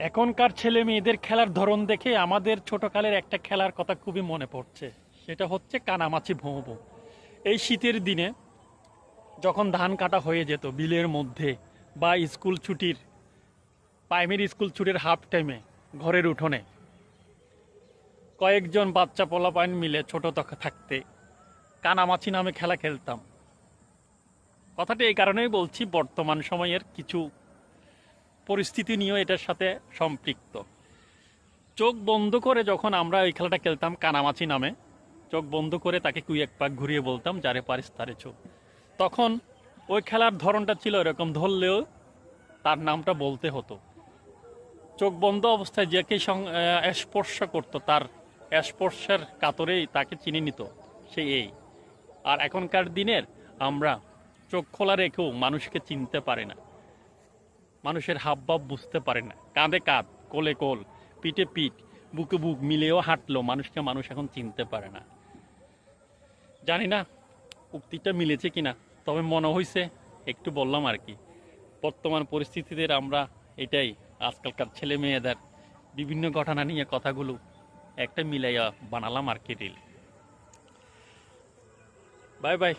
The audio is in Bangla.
এখনকার ছেলে মেয়েদের খেলার ধরন দেখে আমাদের ছোটকালের একটা খেলার কথা খুবই মনে পড়ছে। সেটা হচ্ছে কানামাছি ভোঁ ভোঁ। এই শীতের দিনে যখন ধান কাটা হয়ে যেত বিলের মধ্যে, বা স্কুল ছুটির, প্রাইমারি স্কুল ছুটির হাফ টাইমে ঘরের উঠোনে কয়েকজন বাচ্চা পোলাপাইন মিলে ছোট থাকতে কানামাছি নামে খেলা খেলতাম। কথাটা এই কারণেই বলছি, বর্তমান সময়ের কিছু পরিস্থিতি নিয়েও এটার সাথে সম্পৃক্ত। চোখ বন্ধ করে যখন আমরা এই খেলাটা খেলতাম কানামাছি নামে, চোখ বন্ধ করে তাকে কুই এক পাক ঘুরিয়ে বলতাম যারে পারিস তারে চোখ। তখন ওই খেলার ধরনটা ছিল এরকম, ধরলেও তার নামটা বলতে হতো। চোখ বন্ধ অবস্থায় যাকে স্পর্শ করতো তার স্পর্শের কাতরেই তাকে চিনে নিত সে এই। আর এখনকার দিনের আমরা চোখ খোলা রেখেও মানুষকে চিনতে পারি না, মানুষের হাবভাব বুঝতে পারে না। কাঁধে কাঁধ, কোলে কোল, পিঠে পিঠ, বুকে বুক মিলেও হাঁটলো মানুষকে মানুষ এখন চিনতে পারে না। জানি না উক্তিটা মিলেছে কিনা, তবে মনে হয়েছে একটু বললাম আর কি। বর্তমান পরিস্থিতিতে আমরা এটাই, আজকালকার ছেলে মেয়েদের বিভিন্ন ঘটনা নিয়ে কথাগুলো একটা মিলাইয়া বানালাম আর কি রিল। Bye bye.